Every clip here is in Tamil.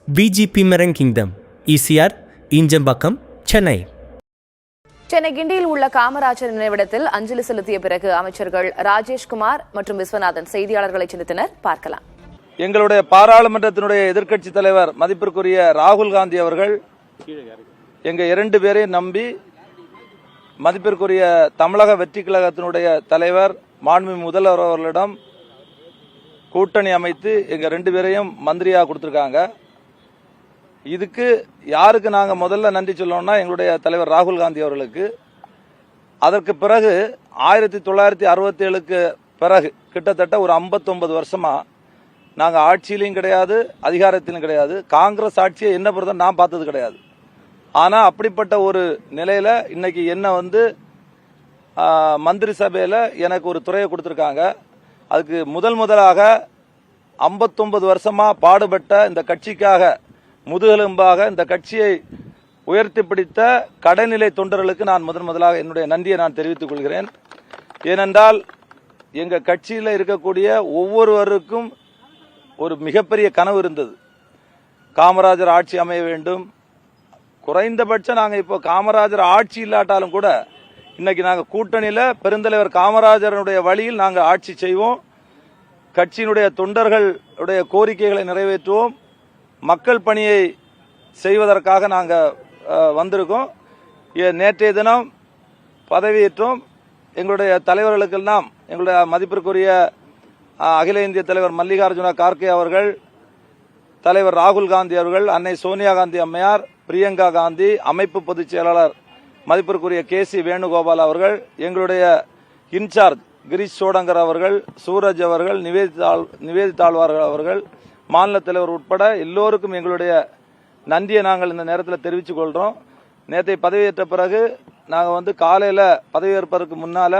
BGP Marine Kingdom, ECR, Injambakkam, Chennai. Chennai கிண்டியில் உள்ள காமராஜர் நினைவிடத்தில் அஞ்சலி செலுத்திய பிறகு அமைச்சர்கள் ராஜேஷ்குமார் மற்றும் விஸ்வநாதன் செய்தியாளர்களை சந்தித்தனர். பார்க்கலாம். எங்களுடைய பாராளுமன்றத்தினுடைய எதிர்க்கட்சி தலைவர் மதிப்பிற்குரிய ராகுல் காந்தி அவர்கள் எங்க 2 பேரையும் நம்பி மதிப்பிற்குரிய தமிழக வெற்றி கழகத்தினுடைய தலைவர் மாண்புமிகு முதல்வர் அவர்களிடம் கூட்டணி அமைத்து எங்க 2 பேரையும் மந்திரியா கொடுத்திருக்காங்க. இதுக்கு யாருக்கு நாங்க முதல்ல நன்றி சொல்லணும்னா எங்களுடைய தலைவர் ராகுல் காந்தி அவர்களுக்கு. அதற்கு பிறகு 1967க்கு பிறகு கிட்டத்தட்ட ஒரு 59 வருஷமா நாங்க ஆட்சியிலையும் கிடையாது, அதிகாரத்திலும் கிடையாது. காங்கிரஸ் ஆட்சியை என்ன பொறுத்த நான் பார்த்தது கிடையாது. ஆனா அப்படிப்பட்ட ஒரு நிலையில இன்னைக்கு என்ன மந்திரி சபையில எனக்கு ஒரு துறையை கொடுத்திருக்காங்க. அதுக்கு முதலாக 59 வருஷமா பாடுபட்ட இந்த கட்சிக்காக முதுகெலும்பாக இந்த கட்சியை உயர்த்தி பிடித்த கடைநிலை தொண்டர்களுக்கு நான் முதலாக என்னுடைய நன்றியை நான் தெரிவித்துக் கொள்கிறேன். ஏனென்றால் எங்க கட்சியில் இருக்கக்கூடிய ஒவ்வொருவருக்கும் ஒரு மிகப்பெரிய கனவு இருந்தது. காமராஜர் ஆட்சி அமைய வேண்டும். குறைந்தபட்சம் நாங்க இப்போ காமராஜர் ஆட்சி இல்லாட்டாலும் கூட இன்னைக்கு நாங்க கூட்டணியில பெருந்தலைவர் காமராஜருடைய வழியில் நாங்க ஆட்சி செய்வோம். கட்சியினுடைய தொண்டர்களுடைய கோரிக்கைகளை நிறைவேற்றுவோம். மக்கள் பணியை செய்வதற்காக நாங்க வந்திருக்கோம். நேற்றைய தினம் பதவியேற்றோம். எங்களுடைய தலைவர்களுக்கெல்லாம் எங்களுடைய மதிப்பிற்குரிய அகில இந்திய தலைவர் மல்லிகார்ஜுன கார்கே அவர்கள், தலைவர் ராகுல் காந்தி அவர்கள், அன்னை சோனியா காந்தி அம்மையார், பிரியங்கா காந்தி, அமைப்பு பொதுச் செயலாளர் மதிப்பிற்குரிய KC வேணுகோபால் அவர்கள், எங்களுடைய இன்சார்ஜ் கிரீஷ் சோடங்கர் அவர்கள், சூரஜ் அவர்கள், நிவேதிதாழ்வார்கள் அவர்கள், மாநில தலைவர் உட்பட எல்லோருக்கும் எங்களுடைய நன்றியை நாங்கள் இந்த நேரத்தில் தெரிவித்துக் கொள்றோம். நேற்றை பதவியேற்ற பிறகு நாங்கள் காலையில பதவியேற்பதற்கு முன்னால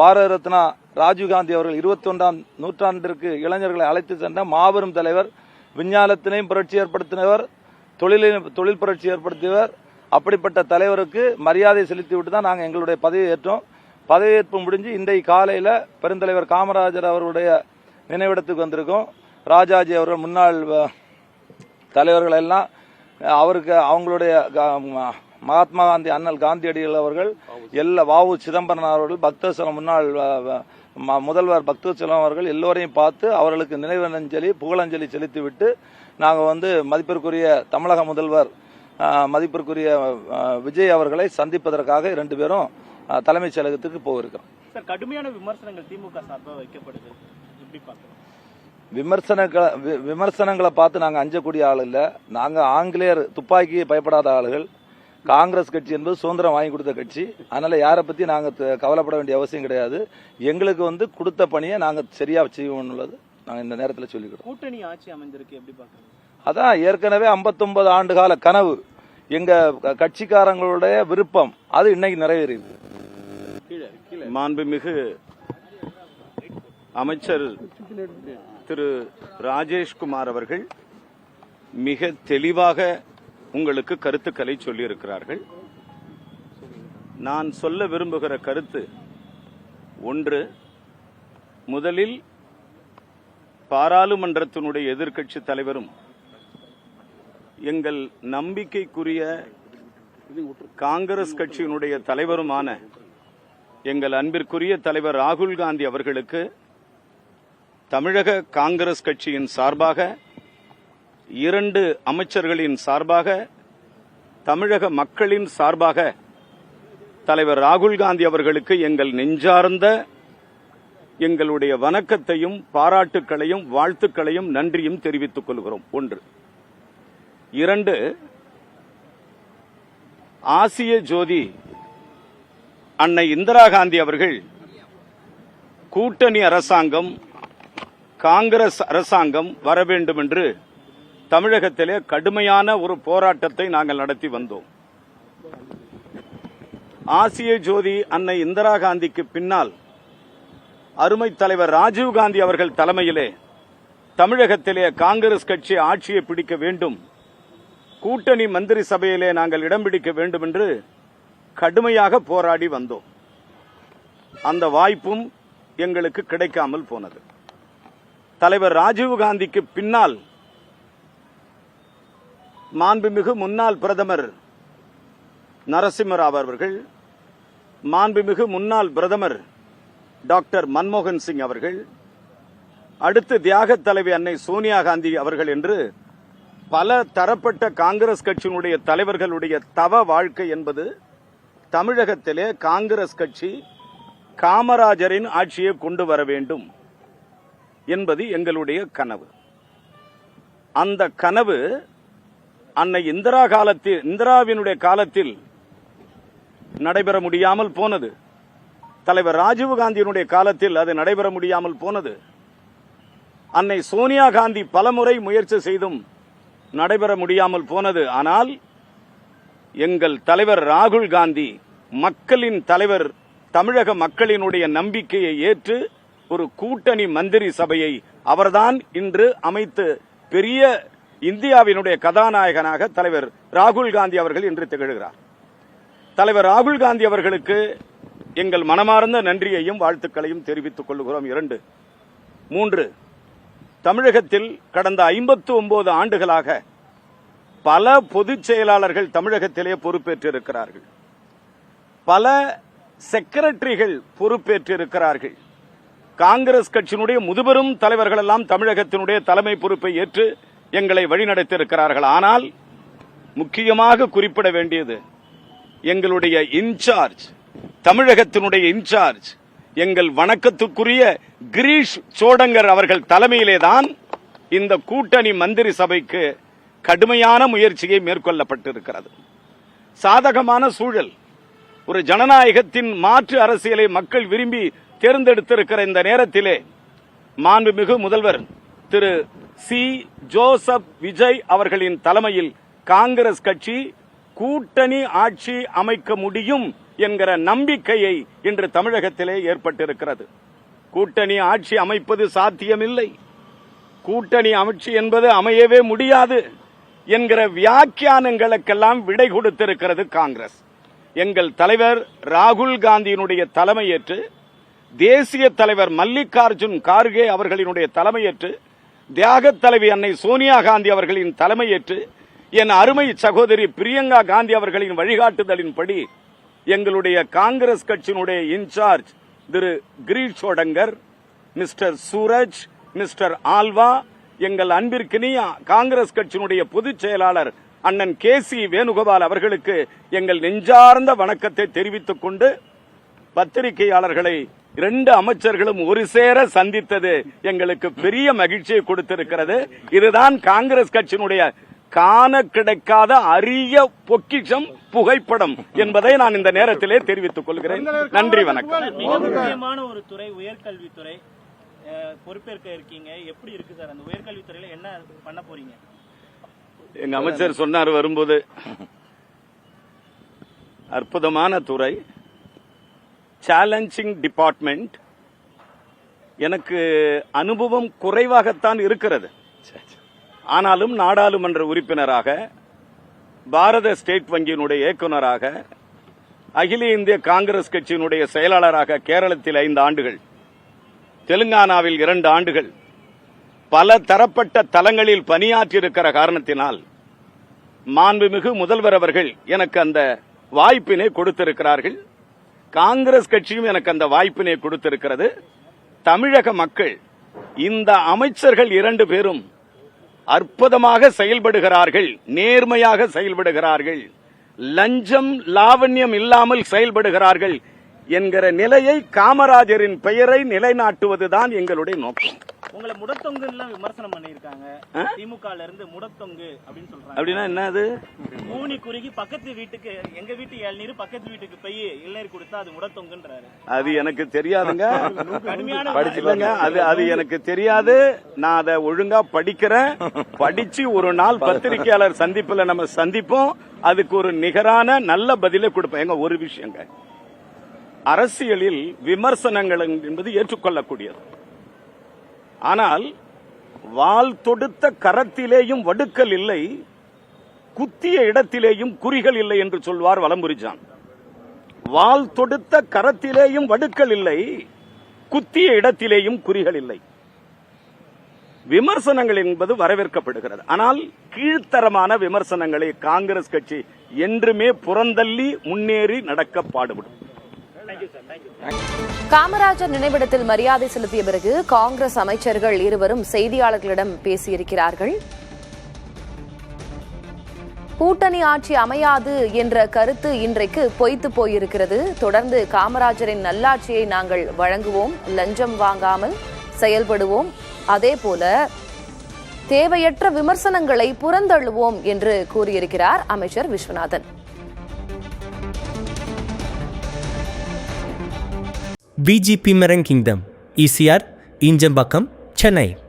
பாரத ரத்னா ராஜீவ்காந்தி அவர்கள் 21ஆம் நூற்றாண்டிற்கு இளைஞர்களை அழைத்து சென்ற மாபெரும் தலைவர், விஞ்ஞானத்தினையும் புரட்சி ஏற்படுத்தினவர், தொழில் புரட்சி ஏற்படுத்தியவர். அப்படிப்பட்ட தலைவருக்கு மரியாதை செலுத்திவிட்டு தான் நாங்கள் எங்களுடைய பதவியை ஏற்றோம். பதவியேற்பு முடிஞ்சு இன்றைக்கு காலையில பெருந்தலைவர் காமராஜர் அவர்களுடைய நினைவிடத்துக்கு வந்திருக்கோம். ராஜாஜி அவர்கள், முன்னாள் தலைவர்கள் எல்லாம் அவருக்கு அவங்களுடைய மகாத்மா காந்தி, அண்ணல் காந்தியடிகள் அவர்கள், வாவு சிதம்பரம் அவர்கள், பக்தவத்சலம் முன்னாள் முதல்வர் பக்தவத்சலம் அவர்கள் எல்லோரையும் பார்த்து அவர்களுக்கு நினைவஞ்சலி புகழஞ்சலி செலுத்திவிட்டு நாங்கள் மதிப்பிற்குரிய தமிழக முதல்வர் மதிப்பிற்குரிய விஜய் அவர்களை சந்திப்பதற்காக 2 பேரும் தலைமைச் செயலகத்துக்கு போயிருக்கிறோம். கடுமையான விமர்சனங்கள் திமுக சார்பாக வைக்கப்படுது. விமர்சனங்களை பார்த்து நாங்க அஞ்சக்கூடிய ஆள் இல்ல. நாங்க ஆங்கிலேயர் துப்பாக்கி பயப்படாத ஆளுகள். காங்கிரஸ் கட்சி என்பது சுதந்திரம் வாங்கி கொடுத்த கட்சி. அதனால யாரை பத்தி நாங்க கவலைப்பட வேண்டிய அவசியம் கிடையாது. எங்களுக்கு கொடுத்த பணியை நாங்க சரியா செய்வோம் நாங்க இந்த நேரத்தில் சொல்லிக்கிறோம். கூட்டணி ஆட்சி அமைந்திருக்கு, எப்படி பாக்குறீங்க? அதான் ஏற்கனவே 59 ஆண்டு கால கனவு, எங்க கட்சிக்காரங்களுடைய விருப்பம், அது இன்னைக்கு நிறைவேறியது. மாண்புமிகு அமைச்சர் திரு ராஜேஷ்குமார் அவர்கள் மிக தெளிவாக உங்களுக்கு கருத்துக்களை சொல்லியிருக்கிறார்கள். நான் சொல்ல விரும்புகிற கருத்து ஒன்று, முதலில் பாராளுமன்றத்தினுடைய எதிர்க்கட்சி தலைவரும் எங்கள் நம்பிக்கைக்குரிய காங்கிரஸ் கட்சியினுடைய தலைவருமான எங்கள் அன்பிற்குரிய தலைவர் ராகுல் காந்தி அவர்களுக்கு தமிழக காங்கிரஸ் கட்சியின் சார்பாக, 2 அமைச்சர்களின் சார்பாக, தமிழக மக்களின் சார்பாக தலைவர் ராகுல் காந்தி அவர்களுக்கு எங்கள் நெஞ்சார்ந்த எங்களுடைய வணக்கத்தையும் பாராட்டுக்களையும் வாழ்த்துக்களையும் நன்றியும் தெரிவித்துக் கொள்கிறோம். 1. 2, ஆசிய ஜோதி அன்னை இந்திரா காந்தி அவர்கள் கூட்டணி அரசாங்கம், காங்கிரஸ் அரசாங்கம் வர வேண்டும் என்று தமிழகத்திலே கடுமையான ஒரு போராட்டத்தை நாங்கள் நடத்தி வந்தோம். ஆசிய ஜோதி அன்னை இந்திரா காந்திக்கு பின்னால் அருமை தலைவர் ராஜீவ் காந்தி அவர்கள் தலைமையிலே தமிழகத்திலே காங்கிரஸ் கட்சி ஆட்சியை பிடிக்க வேண்டும், கூட்டணி மந்திரி சபையிலே நாங்கள் இடம் பிடிக்க வேண்டும் என்று கடுமையாக போராடி வந்தோம். அந்த வாய்ப்பும் எங்களுக்கு கிடைக்காமல் போனது. தலைவர் ராஜீவ் காந்திக்கு பின்னால் மாண்புமிகு முன்னாள் பிரதமர் நரசிம்மராவ் அவர்கள், மாண்புமிகு முன்னாள் பிரதமர் டாக்டர் மன்மோகன் சிங் அவர்கள், அடுத்து தியாக தலைவி அன்னை சோனியா காந்தி அவர்கள் என்று பல தரப்பட்ட காங்கிரஸ் கட்சியினுடைய தலைவர்களுடைய தவ வாழ்க்கை என்பது தமிழகத்திலே காங்கிரஸ் கட்சி காமராஜரின் ஆட்சியை கொண்டு வர வேண்டும் என்பது எங்களுடைய கனவு. அந்த கனவு அன்னை இந்திராவினுடைய காலத்தில் நடைபெற முடியாமல் போனது. தலைவர் ராஜீவ்காந்தியினுடைய காலத்தில் அது நடைபெற முடியாமல் போனது. அன்னை சோனியா காந்தி பலமுறை முயற்சி செய்தும் நடைபெற முடியாமல் போனது. ஆனால் எங்கள் தலைவர் ராகுல் காந்தி, மக்களின் தலைவர், தமிழக மக்களினுடைய நம்பிக்கையை ஏற்று ஒரு கூட்டணி மந்திரி சபையை அவர்தான் இன்று அமைத்து பெரிய இந்தியாவினுடைய கதாநாயகனாக தலைவர் ராகுல் காந்தி அவர்கள் இன்று திகழ்கிறார். தலைவர் ராகுல் காந்தி அவர்களுக்கு எங்கள் மனமார்ந்த நன்றியையும் வாழ்த்துக்களையும் தெரிவித்துக் கொள்கிறோம். 2, 3 தமிழகத்தில் கடந்த 59 ஆண்டுகளாக பல பொதுச் செயலாளர்கள் தமிழகத்திலே பொறுப்பேற்றிருக்கிறார்கள். பல செக்ரட்டரிகள் பொறுப்பேற்றிருக்கிறார்கள். காங்கிரஸ் கட்சியினுடைய முதுபெரும் தலைவர்கள் எல்லாம் தமிழகத்தினுடைய தலைமை பொறுப்பை ஏற்று எங்களை வழிநடத்தியிருக்கிறார்கள். ஆனால் முக்கியமாக குறிப்பிட வேண்டியது எங்களுடைய இன்சார்ஜ், தமிழகத்தினுடைய இன்சார்ஜ், எங்கள் வணக்கத்துக்குரிய கிரீஷ் சோடங்கர் அவர்கள் தலைமையிலேதான் இந்த கூட்டணி மந்திரி சபைக்கு கடுமையான முயற்சியை மேற்கொள்ளப்பட்டிருக்கிறது. சாதகமான சூழல், ஒரு ஜனநாயகத்தின் மாற்று அரசியலை மக்கள் விரும்பி தேர்ந்தெடுத்திருக்கிற இந்த நேரத்திலே மாண்புமிகு முதல்வர் திரு சி. ஜோசப் விஜய் அவர்களின் தலைமையில் காங்கிரஸ் கட்சி கூட்டணி ஆட்சி அமைக்க முடியும் என்கிற நம்பிக்கையை இன்று தமிழகத்திலே ஏற்பட்டிருக்கிறது. கூட்டணி ஆட்சி அமைப்பது சாத்தியமில்லை, கூட்டணி ஆட்சி என்பது அமையவே முடியாது என்கிற வியாக்கியானங்களுக்கெல்லாம் விடை கொடுத்திருக்கிறது காங்கிரஸ். எங்கள் தலைவர் ராகுல் காந்தியினுடைய தலைமையேற்று, தேசிய தலைவர் மல்லிகார்ஜுன் கார்கே அவர்களினுடைய தலைமையேற்று, தியாக தலைவி அன்னை சோனியா காந்தி அவர்களின் தலைமையேற்று, என் அருமை சகோதரி பிரியங்கா காந்தி அவர்களின் வழிகாட்டுதலின்படி எங்களுடைய காங்கிரஸ் கட்சியினுடைய in charge Thiru Girish Chodankar, mister Suraj, mister Alva, எங்கள் அன்பிற்கினிய காங்கிரஸ் கட்சியினுடைய பொதுச் செயலாளர் அண்ணன் கே.சி. வேணுகோபால் அவர்களுக்கு எங்கள் நெஞ்சார்ந்த வணக்கத்தை தெரிவித்துக் கொண்டு, பத்திரிகையாளர்களை 2 அமைச்சர்களும் ஒரு சேர சந்தித்தது எங்களுக்கு பெரிய மகிழ்ச்சியை கொடுத்திருக்கிறது. இதுதான் காங்கிரஸ் கட்சியினுடைய காண கிடைக்காத அரிய பொக்கிஷம், புகைப்படம் என்பதை நான் இந்த நேரத்திலே தெரிவித்துக் கொள்கிறேன். நன்றி, வணக்கம். மிக முக்கியமான ஒரு துறை உயர்கல்வித்துறை பொறுப்பேற்க இருக்கீங்க. எப்படி இருக்கு சார் அந்த உயர்கல்வித்துறையில என்ன பண்ண போறீங்க? எங்க அமைச்சர் சொன்னார் வரும்போது, அற்புதமான துறை, சேலஞ்சிங் டிபார்ட்மெண்ட். எனக்கு அனுபவம் குறைவாகத்தான் இருக்கிறது. ஆனாலும் நாடாளுமன்ற உறுப்பினராக, பாரத ஸ்டேட் வங்கியினுடைய இயக்குநராக, அகில இந்திய காங்கிரஸ் கட்சியினுடைய செயலாளராக கேரளத்தில் 5 ஆண்டுகள், தெலுங்கானாவில் 2 ஆண்டுகள், பல தரப்பட்ட தளங்களில் பணியாற்றியிருக்கிற காரணத்தினால் மாண்புமிகு முதல்வர் அவர்கள் எனக்கு அந்த வாய்ப்பினை கொடுத்திருக்கிறார்கள். காங்கிரஸ் கட்சியும் எனக்கு அந்த வாய்ப்பினை கொடுத்திருக்கிறது. தமிழக மக்கள் இந்த அமைச்சர்கள் 2 பேரும் அற்புதமாக செயல்படுகிறார்கள், நேர்மையாக செயல்படுகிறார்கள், லஞ்சம் லாவண்யம் இல்லாமல் செயல்படுகிறார்கள் என்கிற நிலையை, காமராஜரின் பெயரை நிலைநாட்டுவதுதான் எங்களுடைய நோக்கம். உங்களை முடத்தொங்கு எல்லாம் விமர்சனம் பண்ணிருக்காங்க. திமுகல இருந்து முடத்தொங்கு அப்படின்னு சொல்றாங்க. அப்படின்னா என்ன? அது மூணி குறுகி பக்கத்து வீட்டுக்கு, எங்க வீட்டு இளநீர் பக்கத்து வீட்டுக்கு போய் இளநீர் கொடுத்தா அது முடத்தொங்குன்றாரு. அது எனக்கு தெரியாதுங்க, கடுமையான படிச்சுலங்க. அது எனக்கு தெரியாது. நான் அதை ஒழுங்கா படிக்கிறேன். படிச்சு ஒரு நாள் பத்திரிகையாளர் சந்திப்புல நம்ம சந்திப்போம். அதுக்கு ஒரு நிகரான நல்ல பதிலை கொடுப்பேன். எங்க ஒரு விஷயங்க, அரசியலில் விமர்சனங்கள் என்பது ஏற்றுக்கொள்ளக்கூடியது. ஆனால் வாள் தொடுத்த கரத்திலேயும் வடுக்கல் இல்லை, குத்திய இடத்திலேயும் குறிகள் இல்லை என்று சொல்வார் வலம்புரிஜான். வாள் தொடுத்த கரத்திலேயும் வடுக்கல் இல்லை, குத்திய இடத்திலேயும் குறிகள் இல்லை. விமர்சனங்கள் என்பது வரவேற்கப்படுகிறது. ஆனால் கீழ்த்தரமான விமர்சனங்களை காங்கிரஸ் கட்சி என்றுமே புறந்தள்ளி முன்னேறி நடக்க பாடுபடும். காமராஜர் நினைவிடத்தில் மரியாதை செலுத்திய பிறகு காங்கிரஸ் அமைச்சர்கள் இருவரும் செய்தியாளர்களிடம் பேசியிருக்கிறார்கள். கூட்டணி ஆட்சி அமையாது என்ற கருத்து இன்றைக்கு பொய்த்து போயிருக்கிறது. தொடர்ந்து காமராஜரின் நல்லாட்சியை நாங்கள் வழங்குவோம், லஞ்சம் வாங்காமல் செயல்படுவோம், அதேபோல தேவையற்ற விமர்சனங்களை புறந்தள்ளுவோம் என்று கூறியிருக்கிறார் அமைச்சர் Viswanathan. VGP Mereng Kingdom, ECR, Injambakam, Chennai.